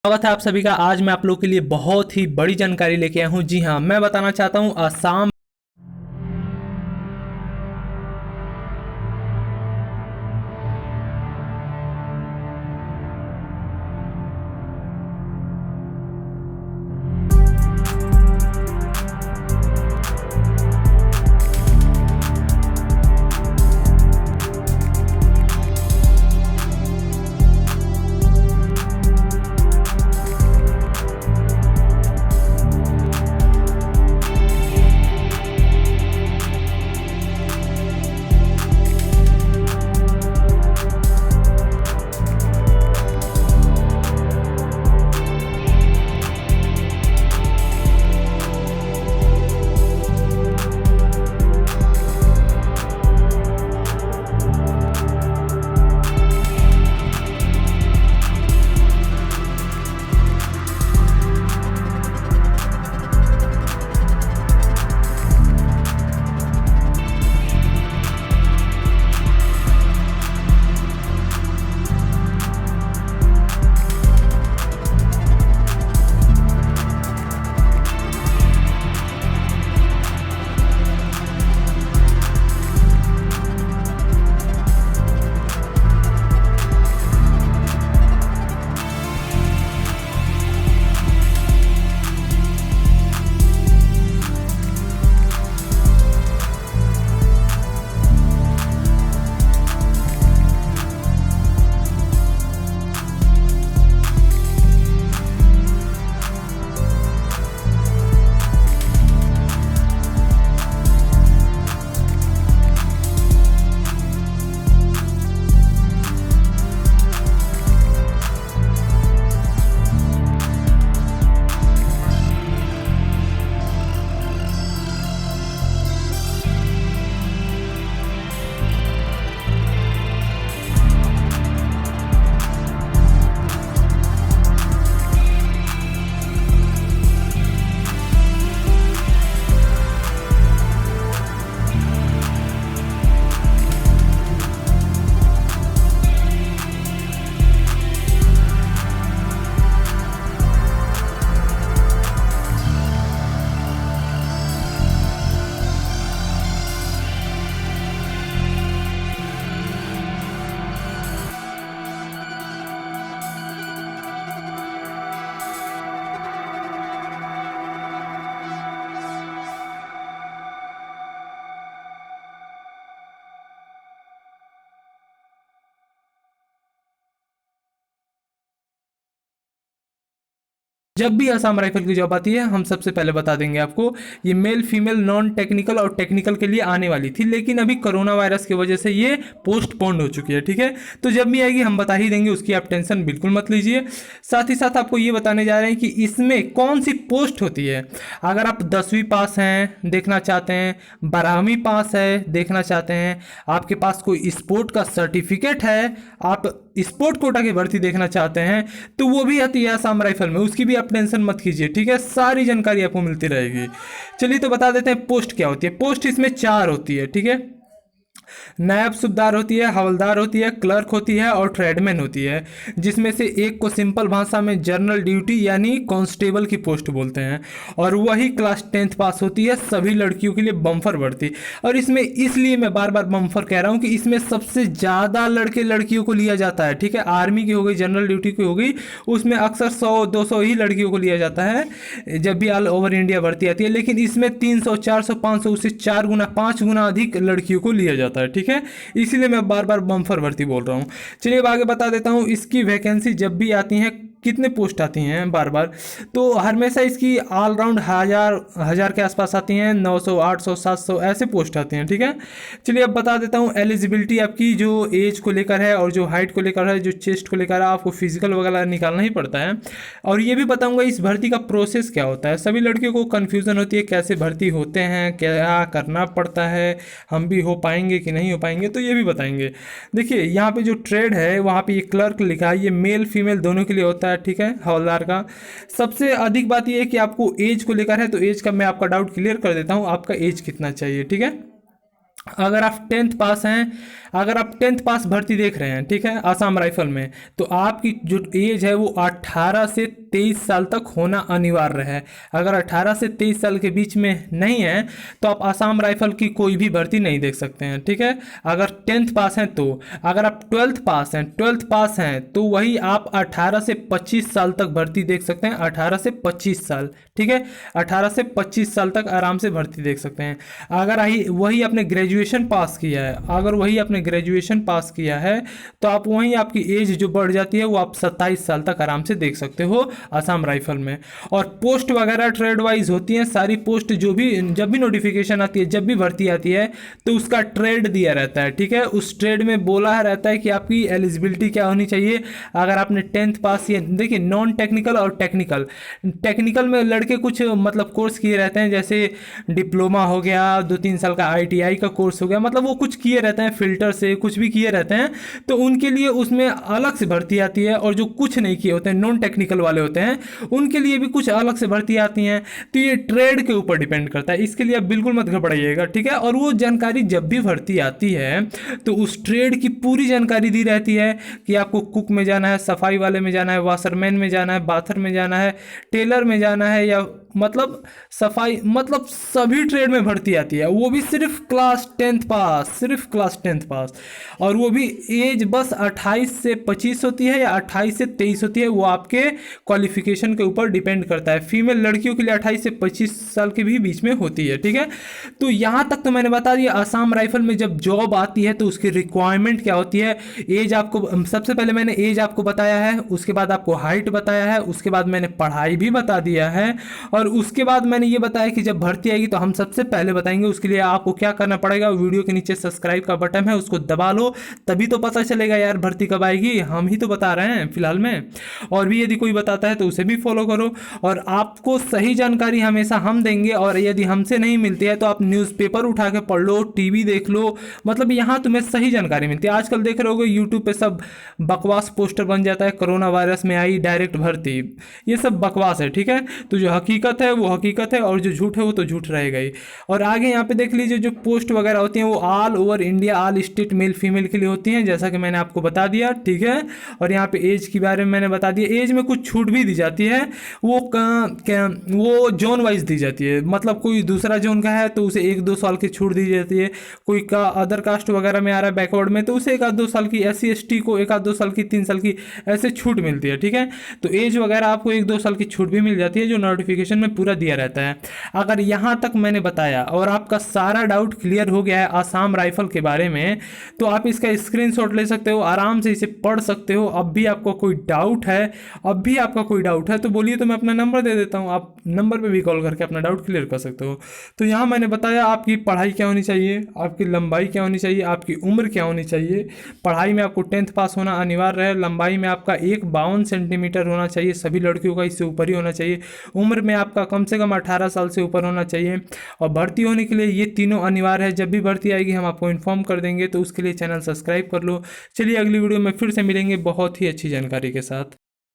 स्वागत है आप सभी का। आज मैं आप लोगों के लिए बहुत ही बड़ी जानकारी लेके आया हूँ। जी हाँ, मैं बताना चाहता हूँ असम जब भी असम राइफल की जॉब आती है हम सबसे पहले बता देंगे आपको। ये मेल फीमेल नॉन टेक्निकल और टेक्निकल के लिए आने वाली थी, लेकिन अभी कोरोना वायरस की वजह से ये पोस्टपोन्ड हो चुकी है। ठीक है, तो जब भी आएगी हम बता ही देंगे, उसकी आप टेंशन बिल्कुल मत लीजिए। साथ ही साथ आपको ये बताने जा रहे हैं कि इसमें कौन सी पोस्ट होती है। अगर आप 10वीं पास हैं देखना चाहते हैं, 12वीं पास है देखना चाहते हैं, आपके पास कोई स्पोर्ट का सर्टिफिकेट है, आप स्पोर्ट कोटा की भर्ती देखना चाहते हैं, तो वो भी आती है असम राइफल में, उसकी भी आप टेंशन मत कीजिए। ठीक है, सारी जानकारी आपको मिलती रहेगी। चलिए तो बता देते हैं पोस्ट क्या होती है। पोस्ट इसमें 4 होती है। ठीक है, नायब सूबेदार होती है, हवलदार होती है, क्लर्क होती है और ट्रेडमैन होती है, जिसमें से एक को सिंपल भाषा में जनरल ड्यूटी यानी कांस्टेबल की पोस्ट बोलते हैं, और वही क्लास 10th पास होती है। सभी लड़कियों के लिए बम्फर भर्ती। और इसमें इसलिए मैं बार बार बम्फर कह रहा हूँ कि इसमें सबसे ज़्यादा लड़के लड़कियों को लिया जाता है। ठीक है, आर्मी की हो गई, जनरल ड्यूटी की हो गई, उसमें अक्सर 100-200 ही लड़कियों को लिया जाता है जब भी ऑल ओवर इंडिया भर्ती आती है, लेकिन इसमें 300 400 500 उससे 4 गुना 5 गुना अधिक लड़कियों को लिया जाता है। ठीक है, इसीलिए मैं बार बार बम्फर भर्ती बोल रहा हूँ। चलिए अब आगे बता देता हूँ इसकी वैकेंसी जब भी आती हैं कितने पोस्ट आती हैं बार बार। तो हमेशा इसकी ऑलराउंड हज़ार के आसपास आती हैं, 900 800 700 ऐसे पोस्ट आते हैं। ठीक है, चलिए अब बता देता हूँ एलिजिबिलिटी आपकी जो एज को लेकर है और जो हाइट को लेकर है, जो चेस्ट को लेकर है, आपको फिजिकल वगैरह निकालना ही पड़ता है। और ये भी बताऊँगा इस भर्ती का प्रोसेस क्या होता है। सभी लड़कियों को कन्फ्यूज़न होती है कैसे भर्ती होते हैं, क्या करना पड़ता है, हम भी हो पाएंगे कि नहीं हो पाएंगे, तो ये भी बताएंगे। देखिए यहाँ पे जो ट्रेड है वहाँ पे ये क्लर्क लिखा है, ये मेल फीमेल दोनों के लिए होता है। ठीक है, हवलदार का सबसे अधिक बात ये है कि आपको एज को लेकर है, तो एज का मैं आपका डाउट क्लियर कर देता हूँ, आपका एज कितना चाहिए। ठीक है, अगर आप 10th पास हैं, अगर आप 10th पास भर्ती देख रहे हैं, ठीक है, आसाम राइफल में, तो आपकी जो एज है वो 18 से 23 साल तक होना अनिवार्य है। अगर 18 से 23 साल के बीच में नहीं है तो आप आसाम राइफल की कोई भी भर्ती नहीं देख सकते हैं, ठीक है। अगर 10th पास हैं तो, अगर आप 12th पास हैं, 12th पास हैं तो वही आप 18 से 25 साल तक भर्ती देख सकते हैं, 18 से 25 साल, ठीक है, 18 से 25 साल तक आराम से भर्ती देख सकते हैं। अगर वही अपने ग्रेजुएशन पास किया है, अगर वही अपने ग्रेजुएशन पास किया है तो आप वहीं आपकी एज जो बढ़ जाती है वो आप 27 साल तक आराम से देख सकते हो आसाम राइफल में। और पोस्ट वगैरह ट्रेड वाइज होती हैं सारी पोस्ट, जो भी जब भी नोटिफिकेशन आती है, जब भी भर्ती आती है तो उसका ट्रेड दिया रहता है, ठीक है। उस ट्रेड में बोला रहता है कि आपकी एलिजिबिलिटी क्या होनी चाहिए। अगर आपने 10th पास या देखिए नॉन टेक्निकल और टेक्निकल, टेक्निकल में लड़के कुछ मतलब कोर्स किए रहते हैं, जैसे डिप्लोमा हो गया, 2-3 साल का ITI का कोर्स हो गया, मतलब वो कुछ किए रहते हैं, फिल्टर से कुछ भी किए रहते हैं, तो उनके लिए उसमें अलग से भर्ती आती है। और जो कुछ नहीं किए होते हैं, नॉन टेक्निकल वाले होते हैं, उनके लिए भी कुछ अलग से भर्ती आती हैं। तो ये ट्रेड के ऊपर डिपेंड करता है, इसके लिए आप बिल्कुल मत घबराइएगा, ठीक है। और वो जानकारी जब भी भर्ती आती है तो उस ट्रेड की पूरी जानकारी दी रहती है कि आपको कुक में जाना है, सफाई वाले में जाना है, वाशरमैन में जाना है, बाथर में जाना है, टेलर में जाना है, या मतलब सफाई, मतलब सभी ट्रेड में भर्ती आती है। वो भी सिर्फ क्लास 10th पास, सिर्फ क्लास 10th पास। और वो भी एज बस 28 से 25 होती है या 28 से 23 होती है, वो आपके क्वालिफिकेशन के ऊपर डिपेंड करता है। फीमेल लड़कियों के लिए 28 से 25 साल के भी बीच में होती है, ठीक है। तो यहाँ तक तो मैंने बता दिया। आसाम राइफल में जब जॉब आती है तो उसकी रिक्वायरमेंट क्या होती है, एज आपको, सबसे पहले मैंने एज आपको बताया है, उसके बाद आपको हाइट बताया है, उसके बाद मैंने पढ़ाई भी बता दिया है, और उसके बाद मैंने ये बताया कि जब भर्ती आएगी तो हम सबसे पहले बताएंगे। उसके लिए आपको क्या करना पड़ेगा, वीडियो के नीचे सब्सक्राइब का बटन है, उसको दबा लो, तभी तो पता चलेगा यार भर्ती कब आएगी। हम ही तो बता रहे हैं फिलहाल में, और भी यदि कोई बताता है तो उसे भी फॉलो करो। और आपको सही जानकारी हमेशा हम देंगे, और यदि हमसे नहीं मिलती है तो आप न्यूज़पेपर उठा के पढ़ लो, टीवी देख लो, मतलब यहाँ तुम्हें सही जानकारी मिलती है। आजकल देख रहे होगे यूट्यूब पे सब बकवास पोस्टर बन जाता है, कोरोना वायरस में आई डायरेक्ट भर्ती, ये सब बकवास है, ठीक है। तो जो हकीकत है वो हकीकत है, और जो झूठ है वो तो झूठ रहेगा ही। और आगे यहाँ पे देख लीजिए, जो पोस्ट वगैरह होती हैं वो all over India, all state, male female के लिए होती हैं, जैसा कि मैंने आपको बता दिया, ठीक है। और यहाँ पे एज के बारे में मैंने बता दिया। एज में कुछ छूट भी दी जाती है, वो जोन वाइज दी जाती है, मतलब कोई दूसरा जोन का है तो उसे 1-2 साल की छूट दी जाती है, कोई का अदर कास्ट वगैरह में आ रहा है बैकवर्ड में तो उसे 1-2 साल की, SC ST को 1-2 साल की, 3 साल की ऐसे छूट मिलती है, ठीक है। तो एज वगैरह आपको 1-2 साल की छूट भी मिल जाती है, जो नोटिफिकेशन में पूरा दिया रहता है। अगर यहाँ तक मैंने बताया और आपका सारा डाउट क्लियर हो गया है आसाम राइफल के बारे में, तो आप इसका स्क्रीनशॉट ले सकते हो, आराम से इसे पढ़ सकते हो। अब भी आपको कोई डाउट है, अब भी आपका कोई डाउट है तो बोलिए, तो मैं अपना नंबर दे देता हूँ, आप नंबर पे भी कॉल करके अपना डाउट क्लियर कर सकते हो। तो यहाँ मैंने बताया आपकी पढ़ाई क्या होनी चाहिए, आपकी लंबाई क्या होनी चाहिए, आपकी उम्र क्या होनी चाहिए। पढ़ाई में आपको 10th पास होना अनिवार्य है, लंबाई में आपका 1.52 सेंटीमीटर होना चाहिए, सभी लड़कियों का इससे ऊपर ही होना चाहिए, उम्र में आपका कम से कम 18 साल से ऊपर होना चाहिए, और भर्ती होने के लिए ये तीनों अनिवार्य है। जब भी भर्ती आएगी हम आपको इन्फॉर्म कर देंगे, तो उसके लिए चैनल सब्सक्राइब कर लो। चलिए अगली वीडियो में फिर से मिलेंगे बहुत ही अच्छी जानकारी के साथ।